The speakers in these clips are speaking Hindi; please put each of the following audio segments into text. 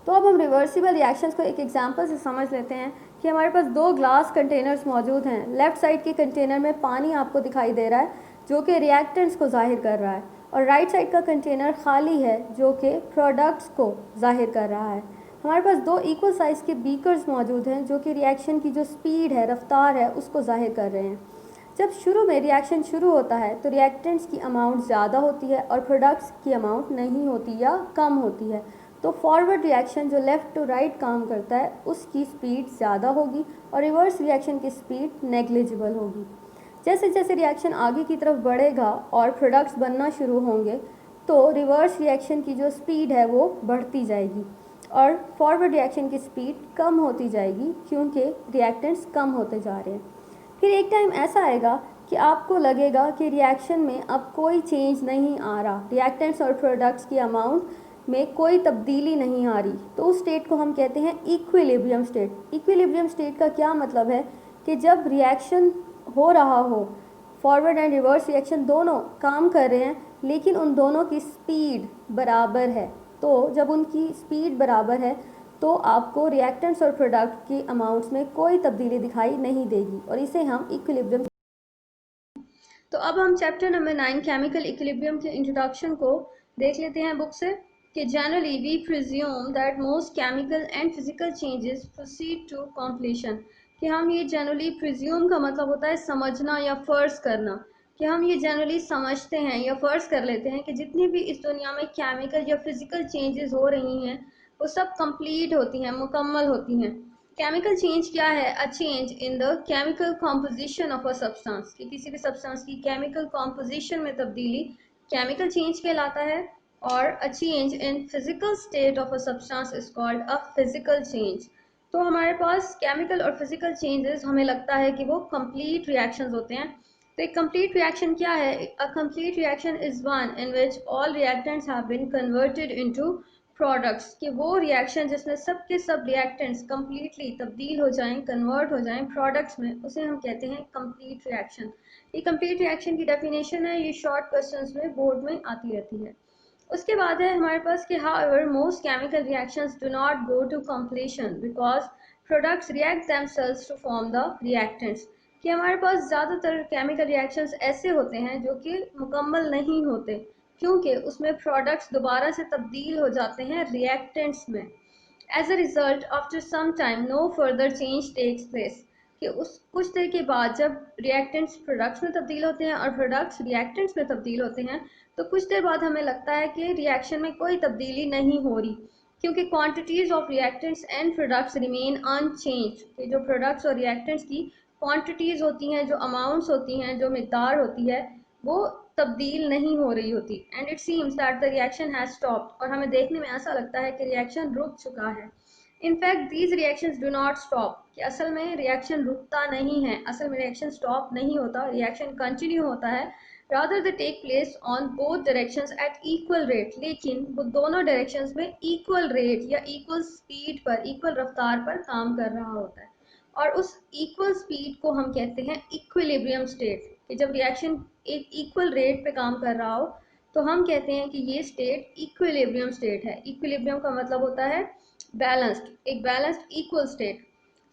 तो अब हम रिवर्सिबल रिएक्शंस को एक एग्जांपल से समझ लेते हैं कि हमारे पास दो ग्लास कंटेनर्स मौजूद हैं। लेफ़्ट साइड के कंटेनर में पानी आपको दिखाई दे रहा है जो कि रिएक्टेंट्स को जाहिर कर रहा है, और राइट साइड का कंटेनर खाली है जो कि प्रोडक्ट्स को जाहिर कर रहा है। हमारे पास दो इक्वल साइज़ के बीकर्स मौजूद हैं जो कि रिएक्शन की जो स्पीड है, रफ्तार है, उसको जाहिर कर रहे हैं। जब शुरू में रिएक्शन शुरू होता है तो रिएक्टेंट्स की अमाउंट ज़्यादा होती है और प्रोडक्ट्स की अमाउंट नहीं होती या कम होती है। तो फॉरवर्ड रिएक्शन जो लेफ़्ट टू राइट काम करता है उसकी स्पीड ज़्यादा होगी और रिवर्स रिएक्शन की स्पीड नेग्लिजिबल होगी। जैसे जैसे रिएक्शन आगे की तरफ बढ़ेगा और प्रोडक्ट्स बनना शुरू होंगे तो रिवर्स रिएक्शन की जो स्पीड है वो बढ़ती जाएगी और फॉरवर्ड रिएक्शन की स्पीड कम होती जाएगी क्योंकि रिएक्टेंट्स कम होते जा रहे हैं। फिर एक टाइम ऐसा आएगा कि आपको लगेगा कि रिएक्शन में अब कोई चेंज नहीं आ रहा, रिएक्टेंट्स और प्रोडक्ट्स की अमाउंट में कोई तब्दीली नहीं आ रही, तो उस स्टेट को हम कहते हैं इक्विलिब्रियम स्टेट। इक्विलिब्रियम स्टेट का क्या मतलब है कि जब रिएक्शन हो रहा हो, फॉरवर्ड एंड रिवर्स रिएक्शन दोनों काम कर रहे हैं लेकिन उन दोनों की स्पीड बराबर है। तो जब उनकी स्पीड बराबर है तो आपको रिएक्टेंट्स और प्रोडक्ट की अमाउंट्स में कोई तब्दीली दिखाई नहीं देगी और इसे हम इक्विलिब्रियम। तो अब हम चैप्टर नंबर 9 केमिकल इक्विलिब्रियम के इंट्रोडक्शन को देख लेते हैं बुक से कि generally we presume that most chemical and physical changes proceed to completion. कि हम ये जनरली प्रिज्यूम का मतलब होता है समझना या फ़र्ज़ करना, कि हम ये जनरली समझते हैं या फ़र्ज़ कर लेते हैं कि जितनी भी इस दुनिया में केमिकल या फिज़िकल चेंजेस हो रही हैं वो सब कंप्लीट होती हैं, मुकम्मल होती हैं। केमिकल चेंज क्या है? A change in the chemical composition of a substance, कि किसी भी सब्सटेंस की केमिकल कॉम्पोजिशन में तब्दीली केमिकल चेंज कहलाता है, और a change in physical state of a substance is called a physical change. तो हमारे पास केमिकल और फिजिकल चेंजेस हमें लगता है कि वो कंप्लीट रिएक्शंस होते हैं। तो एक कंप्लीट रिएक्शन क्या है? A complete reaction is one in which all reactants have been converted into products, कि वो रिएक्शन जिसमें सब के सब रिएक्टेंट्स कम्प्लीटली तब्दील हो जाएं, कन्वर्ट हो जाएं प्रोडक्ट्स में, उसे हम कहते हैं कंप्लीट रिएक्शन। ये कंप्लीट रिएक्शन की डेफिनेशन है, ये शॉर्ट क्वेश्चंस में बोर्ड में आती रहती है। उसके बाद है हमारे पास कि however most chemical reactions do not go to completion because products react themselves to form the reactants, कि हमारे पास ज़्यादातर केमिकल रिएक्शंस ऐसे होते हैं जो कि मुकम्मल नहीं होते क्योंकि उसमें प्रोडक्ट्स दोबारा से तब्दील हो जाते हैं रिएक्टेंट्स में। As a result after some time no further change takes place, कि उस कुछ देर के बाद जब रिएक्टेंट्स प्रोडक्ट्स में तब्दील होते हैं और प्रोडक्ट्स रिएक्टेंट्स में तब्दील होते हैं तो कुछ देर बाद हमें लगता है कि रिएक्शन में कोई तब्दीली नहीं हो रही क्योंकि quantities of reactants and products remain unchange, कि जो प्रोडक्ट्स और रिएक्टेंट्स की क्वांटिटीज़ होती हैं, जो अमाउंट्स होती हैं, जो मिकदार होती है, वो तब्दील नहीं हो रही होती। And it seems that the reaction has stopped, और हमें देखने में ऐसा लगता है कि रिएक्शन रुक चुका है। In fact these reactions do not stop, कि असल में रिएक्शन रुकता नहीं है, असल में रिएक्शन स्टॉप नहीं होता, रिएक्शन कंटिन्यू होता है। Rather they take place on both directions at equal rate, लेकिन वो दोनों डायरेक्शंस में इक्वल रेट या इक्वल स्पीड पर, इक्वल रफ्तार पर काम कर रहा होता है, और उस इक्वल स्पीड को हम कहते हैं इक्विलिब्रियम स्टेट। कि जब रिएक्शन एक इक्वल रेट पे काम कर रहा हो तो हम कहते हैं कि ये स्टेट इक्विलिब्रियम स्टेट है। इक्विलिब्रियम का मतलब होता है बैलेंस्ड, एक balanced equal state.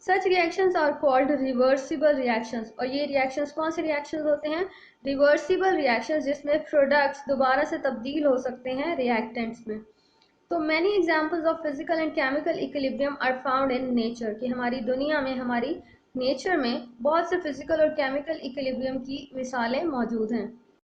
Such reactions are called reversible reactions, और ये रिएक्शंस कौन से रिएक्शंस होते हैं? रिवर्सिबल रिएक्शंस, जिसमें प्रोडक्ट्स दोबारा से तब्दील हो सकते हैं रिएक्टेंट्स में। तो many examples of physical and chemical equilibrium are found in nature, कि हमारी दुनिया में, हमारी नेचर में बहुत से फिजिकल और केमिकल इक्विलिब्रियम की मिसालें मौजूद हैं।